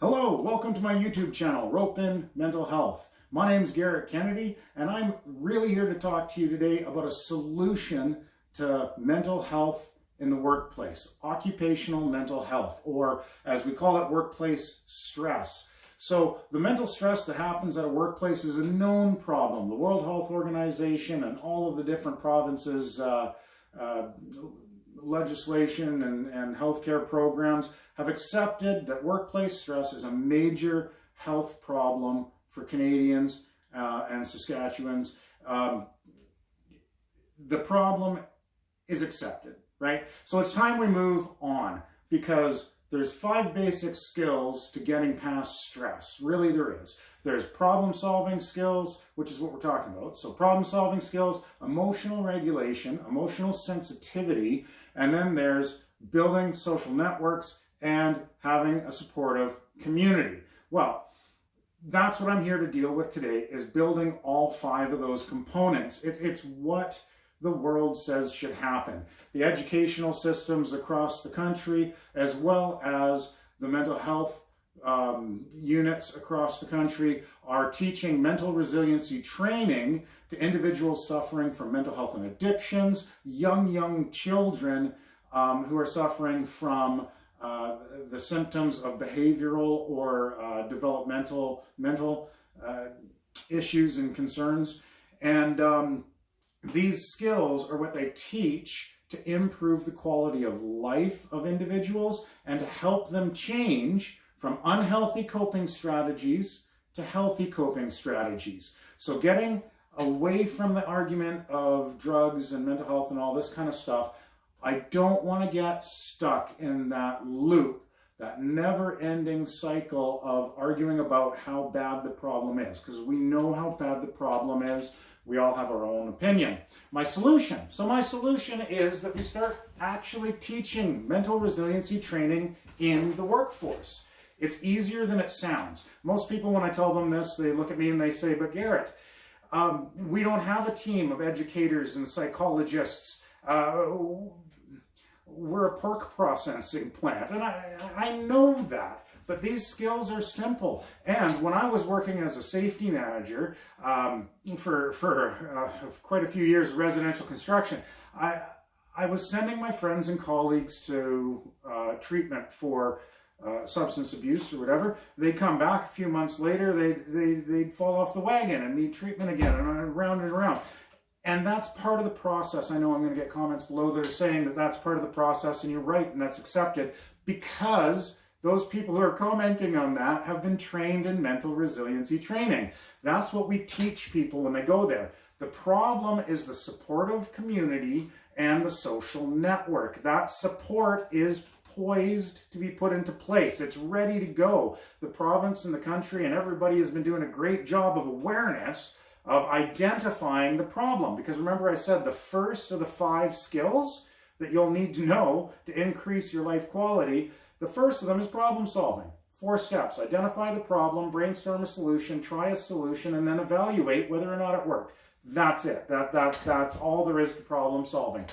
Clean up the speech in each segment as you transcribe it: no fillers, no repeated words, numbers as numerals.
Hello, welcome to my YouTube channel, R.O.P.E Mental Health. My name's Garrett Kennedy, and I'm really here to talk to you today about a solution to mental health in the workplace, occupational mental health, or as we call it, workplace stress. So the mental stress that happens at a workplace is a known problem. The World Health Organization and all of the different provinces' legislation and healthcare programs have accepted that workplace stress is a major health problem for Canadians and Saskatchewans. The problem is accepted, right? So it's time we move on, because there's 5 basic skills to getting past stress. Really, there is. There's problem-solving skills, which is what we're talking about. So problem-solving skills, emotional regulation, emotional sensitivity, and then there's building social networks and having a supportive community. Well, that's what I'm here to deal with today, is building all 5 of those components. It's what the world says should happen. The educational systems across the country, as well as the mental health units across the country, are teaching mental resiliency training to individuals suffering from mental health and addictions, young children who are suffering from the symptoms of behavioral or developmental mental issues and concerns. And these skills are what they teach to improve the quality of life of individuals and to help them change from unhealthy coping strategies to healthy coping strategies. So getting away from the argument of drugs and mental health and all this kind of stuff, I don't want to get stuck in that loop, that never-ending cycle of arguing about how bad the problem is, because we know how bad the problem is. We all have our own opinion. My solution is that we start actually teaching mental resiliency training in the workforce. It's easier than it sounds. Most people, when I tell them this, they look at me and they say, but Garrett, we don't have a team of educators and psychologists. We're a pork processing plant. And I know that. But these skills are simple. And when I was working as a safety manager for quite a few years, residential construction, I was sending my friends and colleagues to treatment for substance abuse or whatever. They'd come back a few months later, they'd fall off the wagon and need treatment again, and around and around. And that's part of the process. I know I'm going to get comments below that are saying that that's part of the process, and you're right, and that's accepted, because those people who are commenting on that have been trained in mental resiliency training. That's what we teach people when they go there. The problem is the supportive community and the social network. That support is poised to be put into place. It's ready to go. The province and the country and everybody has been doing a great job of awareness, of identifying the problem. Because remember, I said the first of the 5 skills that you'll need to know to increase your life quality, the first of them is problem solving. 4 steps: identify the problem, brainstorm a solution, try a solution, and then evaluate whether or not it worked. That's it. That's all there is to problem solving.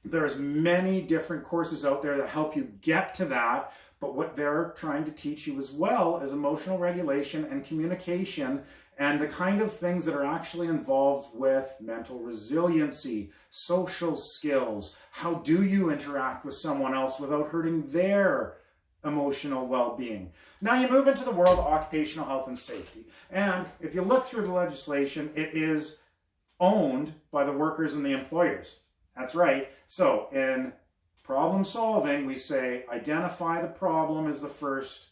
There's many different courses out there that help you get to that, but what they're trying to teach you as well is emotional regulation and communication, and the kind of things that are actually involved with mental resiliency, social skills. How do you interact with someone else without hurting their emotional well-being? Now you move into the world of occupational health and safety. And if you look through the legislation, it is owned by the workers and the employers. That's right. So in problem solving, we say identify the problem as the first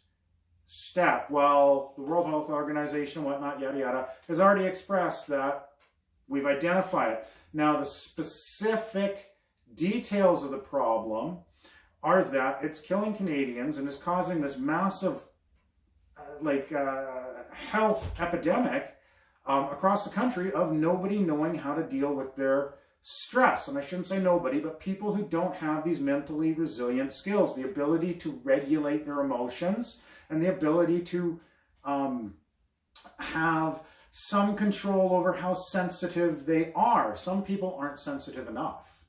step. Well, the World Health Organization, whatnot, yada yada, has already expressed that we've identified it. Now the specific details of the problem are that it's killing Canadians and is causing this massive health epidemic across the country of nobody knowing how to deal with their stress. And I shouldn't say nobody, but people who don't have these mentally resilient skills, the ability to regulate their emotions and the ability to have some control over how sensitive they are. Some people aren't sensitive enough.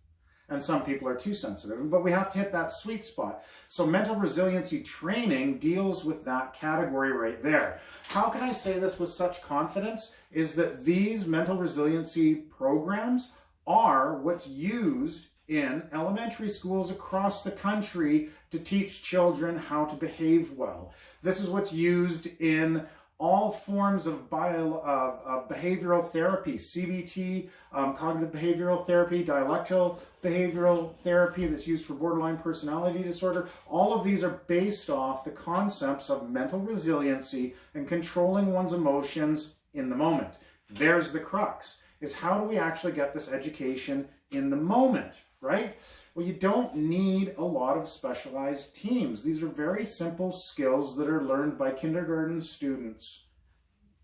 and some people are too sensitive, but we have to hit that sweet spot. So mental resiliency training deals with that category right there. How can I say this with such confidence? Is that these mental resiliency programs are what's used in elementary schools across the country to teach children how to behave well. This is what's used in all forms of behavioral therapy, CBT, cognitive behavioral therapy, dialectical behavioral therapy that's used for borderline personality disorder. All of these are based off the concepts of mental resiliency and controlling one's emotions in the moment. There's the crux, is how do we actually get this education in the moment, right? Well, you don't need a lot of specialized teams. These are very simple skills that are learned by kindergarten students,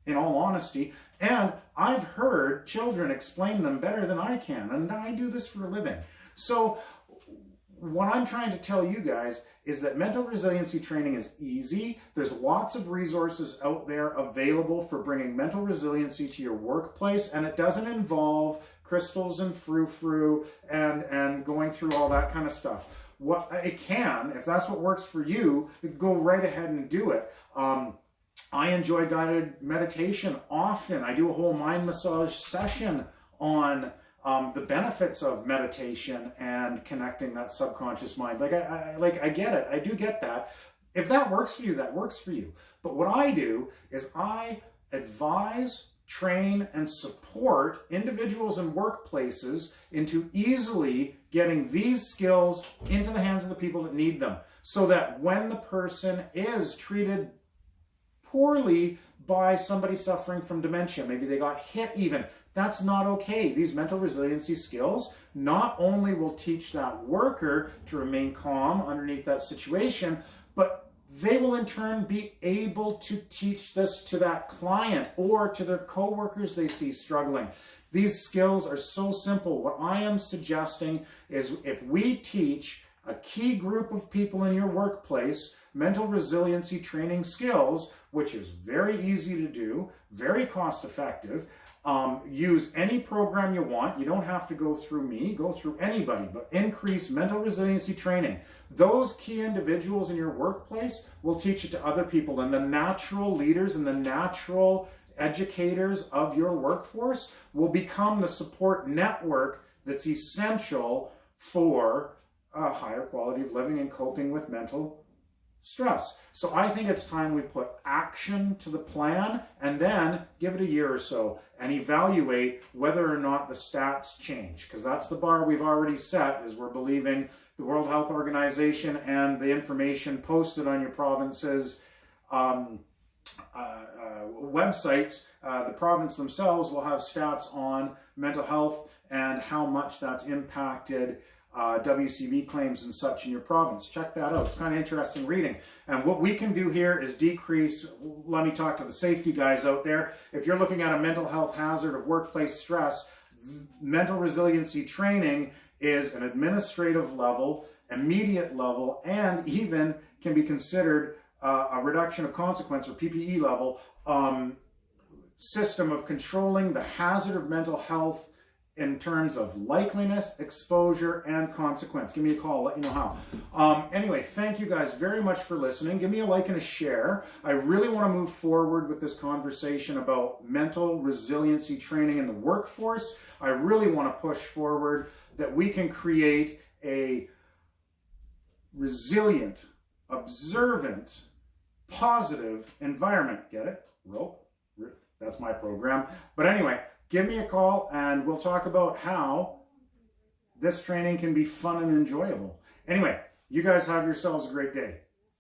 in all honesty. And I've heard children explain them better than I can, and I do this for a living. So what I'm trying to tell you guys is that mental resiliency training is easy. There's lots of resources out there available for bringing mental resiliency to your workplace, and it doesn't involve crystals and frou-frou and going through all that kind of stuff. What it can, if that's what works for you, go right ahead and do it. I enjoy guided meditation often. I do a whole mind massage session on the benefits of meditation and connecting that subconscious mind. I get it. I do get that. If that works for you, that works for you. But what I do is I advise, train, and support individuals and workplaces into easily getting these skills into the hands of the people that need them, so that when the person is treated poorly by somebody suffering from dementia, maybe they got hit even, that's not okay. These mental resiliency skills not only will teach that worker to remain calm underneath that situation, but they will in turn be able to teach this to that client or to their coworkers they see struggling. These skills are so simple. What I am suggesting is if we teach a key group of people in your workplace mental resiliency training skills, which is very easy to do, very cost effective, use any program you want. You don't have to go through me, go through anybody, but increase mental resiliency training. Those key individuals in your workplace will teach it to other people, and the natural leaders and the natural educators of your workforce will become the support network that's essential for a higher quality of living and coping with mental stress. So I think it's time we put action to the plan and then give it a year or so and evaluate whether or not the stats change, because that's the bar we've already set, is we're believing the World Health Organization and the information posted on your province's websites. The province themselves will have stats on mental health and how much that's impacted WCB claims and such in your province. Check that out. It's kind of interesting reading. And what we can do here is decrease, let me talk to the safety guys out there. If you're looking at a mental health hazard of workplace stress, mental resiliency training is an administrative level, immediate level, and even can be considered a reduction of consequence, or PPE level, system of controlling the hazard of mental health in terms of likeliness, exposure, and consequence. Give me a call, let you know how. Anyway, thank you guys very much for listening. Give me a like and a share. I really want to move forward with this conversation about mental resiliency training in the workforce. I really want to push forward that we can create a resilient, observant, positive environment. Get it? R.O.P.E. That's my program. But anyway, give me a call and we'll talk about how this training can be fun and enjoyable. Anyway, you guys have yourselves a great day.